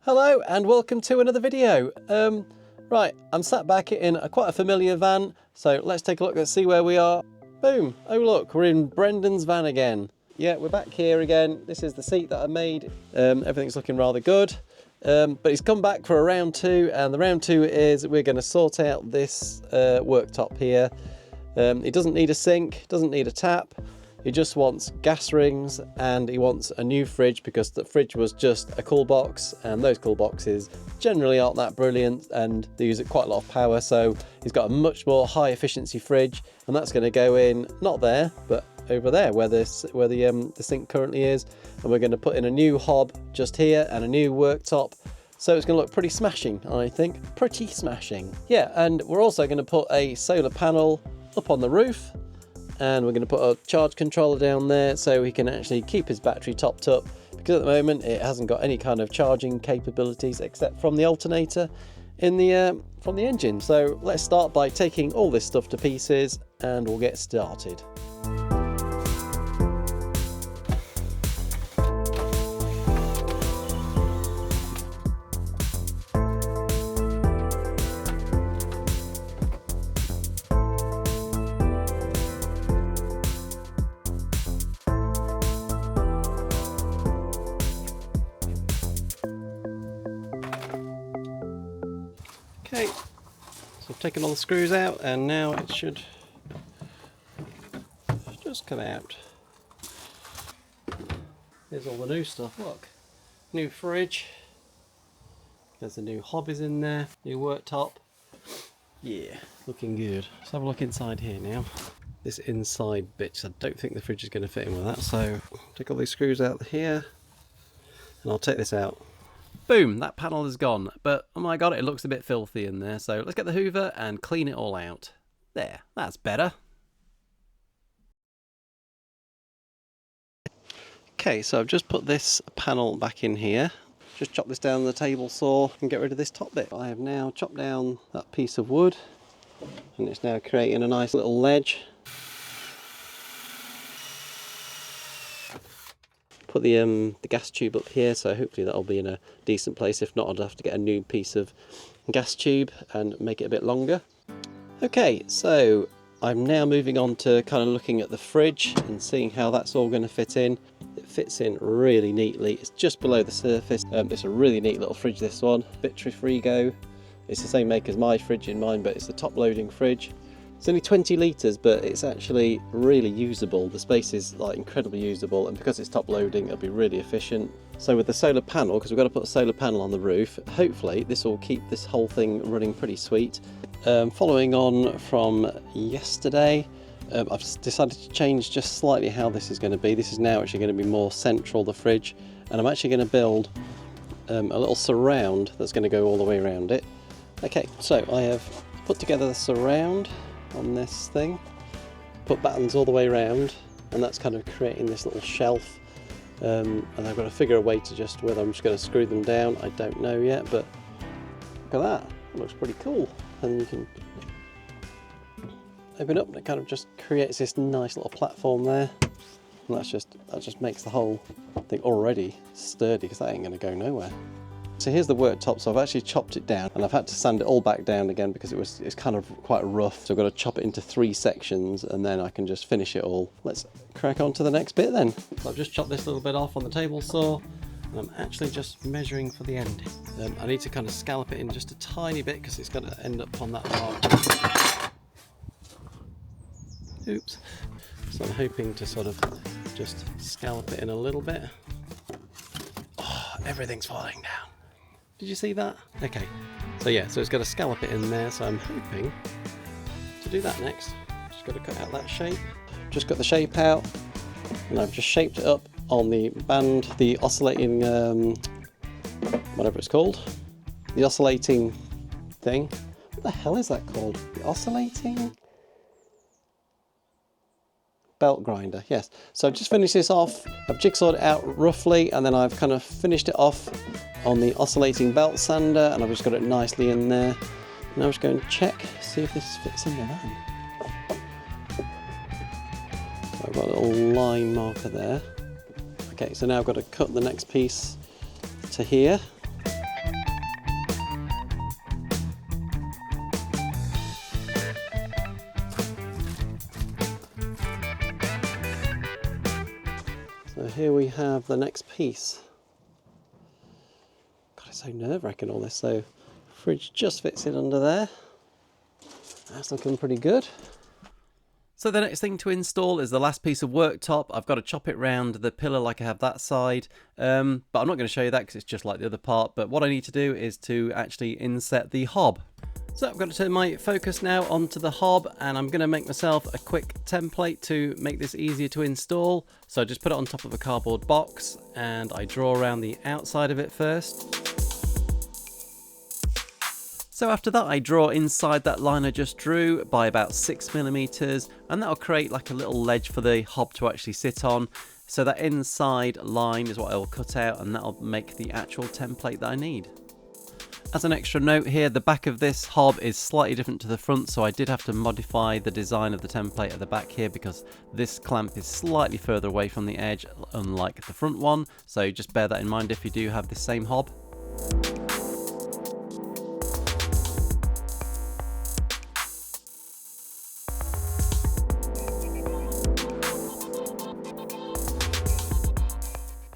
Hello and welcome to another video. Right, I'm sat back in quite a familiar van, so let's take a look and see where we are. Boom! Oh look, we're in Brendan's van again. Yeah, we're back here again. This is the seat that I made. Everything's looking rather good. But he's come back for a round two, and the round two is we're going to sort out this worktop here. It doesn't need a sink, doesn't need a tap. He just wants gas rings and he wants a new fridge because the fridge was just a cool box, and those cool boxes generally aren't that brilliant and they use quite a lot of power. So he's got a much more high efficiency fridge, and that's going to go in not there but over there where the sink currently is, and we're going to put in a new hob just here and a new worktop. So it's going to look pretty smashing, I think. Pretty smashing. Yeah, and we're also going to put a solar panel up on the roof. And we're going to put a charge controller down there so he can actually keep his battery topped up, because at the moment it hasn't got any kind of charging capabilities except from the alternator in the from the engine. So let's start by taking all this stuff to pieces and we'll get started. Okay, so I've taken all the screws out and now it should just come out. Here's all the new stuff, look. New fridge. There's the new hob is in there, new worktop. Yeah, looking good. Let's have a look inside here now. This inside bit, I don't think the fridge is going to fit in with that, so take all these screws out here and I'll take this out. Boom, that panel is gone, but oh my god, it looks a bit filthy in there, so let's get the hoover and clean it all out. There, that's better. Okay, so I've just put this panel back in here. Just chop this down on the table saw and get rid of this top bit. I have now chopped down that piece of wood and it's now creating a nice little ledge. Put the gas tube up here, so hopefully that'll be in a decent place. If not, I'll have to get a new piece of gas tube and make it a bit longer. Okay, so I'm now moving on to kind of looking at the fridge and seeing how that's all going to fit in. It fits in really neatly. It's just below the surface. It's a really neat little fridge, this one. Frigo. It's the same make as my fridge in mine, but it's the top loading fridge. It's only 20 litres, but it's actually really usable. The space is like incredibly usable, and because it's top loading, it'll be really efficient. So with the solar panel, because we've got to put a solar panel on the roof, hopefully this will keep this whole thing running pretty sweet. Following on from yesterday, I've decided to change just slightly how this is going to be. This is now actually going to be more central, the fridge, and I'm actually going to build a little surround that's going to go all the way around it. Okay, so I have put together the surround on this thing, put battens all the way around, and that's kind of creating this little shelf, and I've got to figure a way to just whether I'm just going to screw them down, I don't know yet, but look at that, it looks pretty cool. And you can open up and it kind of just creates this nice little platform there, and that just makes the whole thing already sturdy, because that ain't going to go nowhere. So here's the worktop, so I've actually chopped it down and I've had to sand it all back down again because it's kind of quite rough, so I've got to chop it into 3 sections and then I can just finish it all. Let's crack on to the next bit then. So I've just chopped this little bit off on the table saw and I'm actually just measuring for the end. I need to kind of scallop it in just a tiny bit because it's got to end up on that mark. Oops. So I'm hoping to sort of just scallop it in a little bit. Oh, everything's falling down. Did you see that? Okay, so yeah, so it's got to scallop it in there, so I'm hoping to do that next. Just got to cut out that shape. Just got the shape out, and I've just shaped it up on the band, the oscillating, whatever it's called, the oscillating thing. What the hell is that called? The oscillating belt grinder, yes. So I've just finished this off, I've jigsawed it out roughly, and then I've kind of finished it off on the oscillating belt sander, and I've just got it nicely in there. Now I'm just going to check, see if this fits in the van. So I've got a little line marker there. Okay, so now I've got to cut the next piece to here. here we have the next piece. God, it's so nerve-wracking all this. So fridge just fits in under there. That's looking pretty good. So the next thing to install is the last piece of worktop. I've got to chop it round the pillar like I have that side, but I'm not going to show you that because it's just like the other part. But what I need to do is to actually inset the hob. So I've got to turn my focus now onto the hob, and I'm going to make myself a quick template to make this easier to install. So I just put it on top of a cardboard box and I draw around the outside of it first. So after that I draw inside that line I just drew by about 6mm, and that'll create like a little ledge for the hob to actually sit on. So that inside line is what I will cut out, and that'll make the actual template that I need. As an extra note here, the back of this hob is slightly different to the front, so I did have to modify the design of the template at the back here because this clamp is slightly further away from the edge, unlike the front one. So just bear that in mind if you do have the same hob.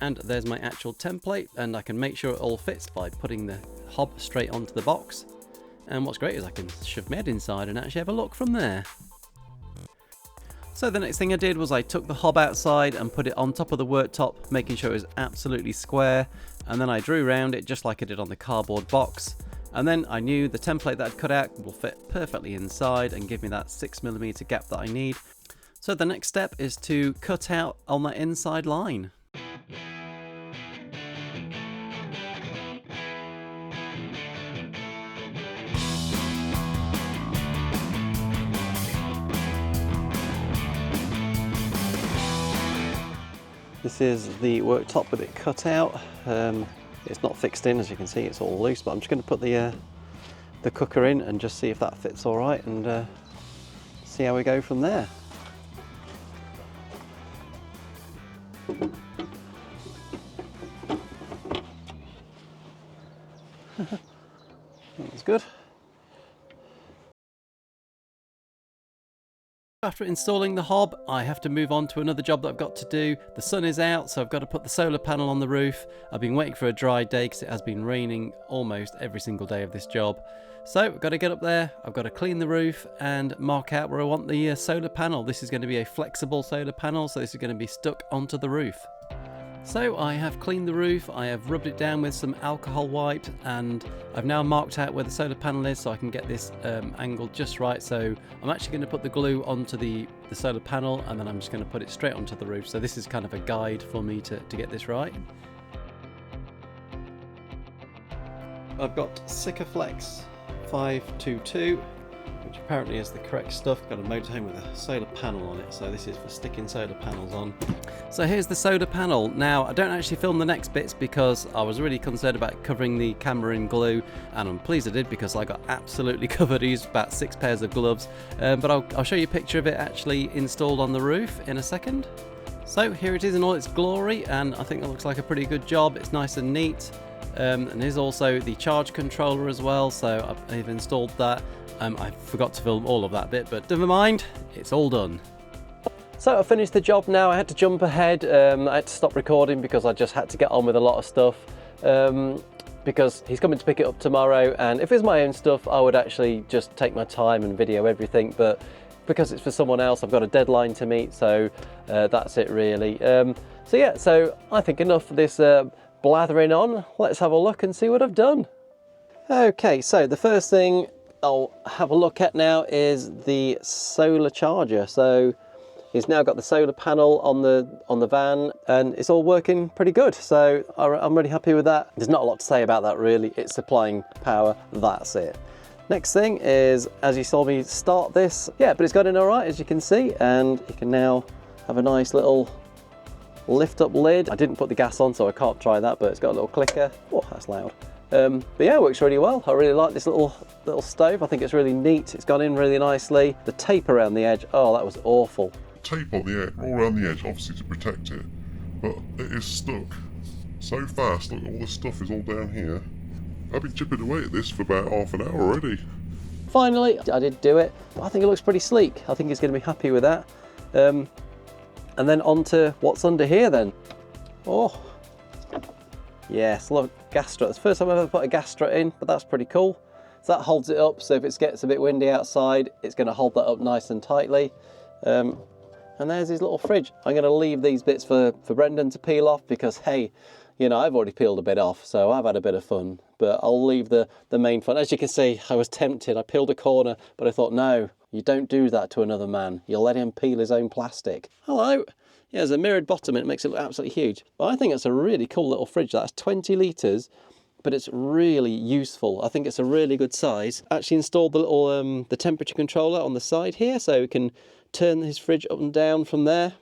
And there's my actual template, and I can make sure it all fits by putting the hob straight onto the box. And what's great is I can shove my head inside and actually have a look from there. So the next thing I did was I took the hob outside and put it on top of the worktop, making sure it was absolutely square, and then I drew around it just like I did on the cardboard box. And then I knew the template that I'd cut out will fit perfectly inside and give me that 6mm gap that I need. So the next step is to cut out on that inside line. This is the worktop with it cut out. It's not fixed in, as you can see, it's all loose, but I'm just going to put the cooker in and just see if that fits all right, and see how we go from there. That's good. After installing the hob, I have to move on to another job that I've got to do. The sun is out, so I've got to put the solar panel on the roof. I've been waiting for a dry day because it has been raining almost every single day of this job. So I've got to get up there, I've got to clean the roof and mark out where I want the solar panel. This is going to be a flexible solar panel, so this is going to be stuck onto the roof. So I have cleaned the roof, I have rubbed it down with some alcohol white, and I've now marked out where the solar panel is so I can get this angled just right. So I'm actually going to put the glue onto the solar panel, and then I'm just going to put it straight onto the roof. So this is kind of a guide for me to get this right. I've got Sikaflex 522, which apparently is the correct stuff. Got a motorhome with a solar panel on it, so this is for sticking solar panels on. So here's the solar panel. Now I don't actually film the next bits because I was really concerned about covering the camera in glue, and I'm pleased I did because I got absolutely covered. I used about 6 pairs of gloves, but I'll show you a picture of it actually installed on the roof in a second. So here it is in all its glory, and I think it looks like a pretty good job. It's nice and neat, and there's also the charge controller as well, so I've installed that. I forgot to film all of that bit, but never mind, it's all done. So I finished the job now. I had to jump ahead. I had to stop recording because I just had to get on with a lot of stuff, because he's coming to pick it up tomorrow, and if it's my own stuff I would actually just take my time and video everything, but because it's for someone else I've got a deadline to meet, so that's it really. So yeah, so I think enough of this blathering on. Let's have a look and see what I've done. Okay, so the first thing I'll have a look at now is the solar charger. So he's now got the solar panel on the van, and it's all working pretty good. So I'm really happy with that. There's not a lot to say about that really. It's supplying power, that's it. Next thing is, as you saw me start this, yeah, but it's got in all right, as you can see, and you can now have a nice little lift up lid. I didn't put the gas on, so I can't try that, but it's got a little clicker. Oh, that's loud. But yeah, it works really well. I really like this little stove. I think it's really neat. It's gone in really nicely. The tape around the edge, oh, that was awful. Tape on the edge, all around the edge, obviously to protect it, but it is stuck so fast. Look, all the stuff is all down here. I've been chipping away at this for about half an hour already. Finally, I did do it. I think it looks pretty sleek. I think he's going to be happy with that. And then on to what's under here then. Oh, yes, look, gas strut. It's the first time I've ever put a gas strut in, but that's pretty cool. So that holds it up, so if it gets a bit windy outside, it's going to hold that up nice and tightly. And there's his little fridge. I'm going to leave these bits for Brendan to peel off because, hey, you know, I've already peeled a bit off, so I've had a bit of fun. But I'll leave the main fun. As you can see, I was tempted. I peeled a corner, but I thought, no, you don't do that to another man. You'll let him peel his own plastic. Hello. Yeah, there's a mirrored bottom and it makes it look absolutely huge. But I think it's a really cool little fridge. That's 20 litres. But it's really useful. I think it's a really good size. Actually installed the little the temperature controller on the side here, so we can turn his fridge up and down from there.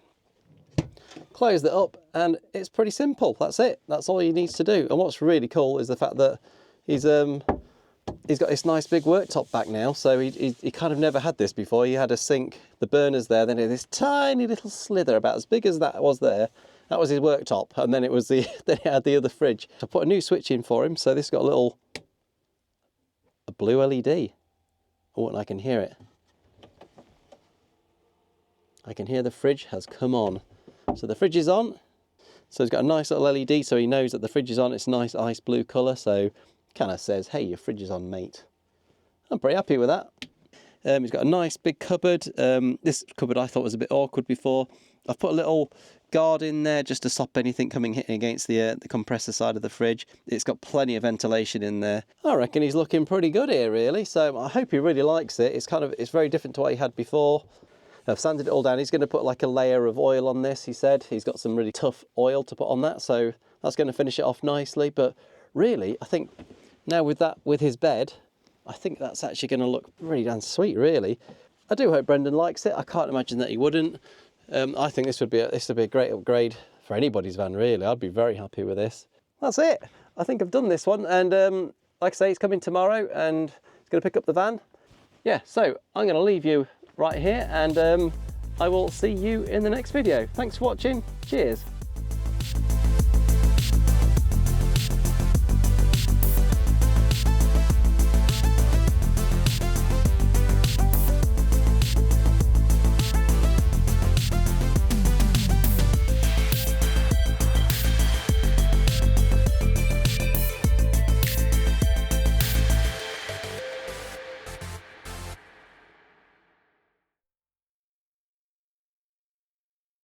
Close it up, and it's pretty simple. That's it. That's all he needs to do. And what's really cool is the fact that he's got this nice big worktop back now. So he kind of never had this before. He had a sink, the burners there, then he had this tiny little slither about as big as that was there. That was his worktop, and then it was then it had the other fridge. So I put a new switch in for him, so this got a blue LED. Oh, and I can hear it. I can hear the fridge has come on. So the fridge is on. So it's got a nice little LED, so he knows that the fridge is on. It's a nice ice blue colour, so kind of says, hey, your fridge is on, mate. I'm pretty happy with that. He's got a nice big cupboard. This cupboard I thought was a bit awkward before. I've put a little guard in there just to stop anything hitting against the compressor side of the fridge. It's got plenty of ventilation in there. I reckon he's looking pretty good here, really. So I hope he really likes it. It's very different to what he had before. I've sanded it all down. He's going to put like a layer of oil on this, he said. He's got some really tough oil to put on that, so that's going to finish it off nicely. But really, I think now with his bed, I think that's actually going to look really damn sweet, really. I do hope Brendan likes it. I can't imagine that he wouldn't. I think this would be a great upgrade for anybody's van, really. I'd be very happy with this. That's it. I think I've done this one, and like I say, he's coming tomorrow, and he's going to pick up the van. Yeah, so I'm going to leave you right here, and I will see you in the next video. Thanks for watching. Cheers.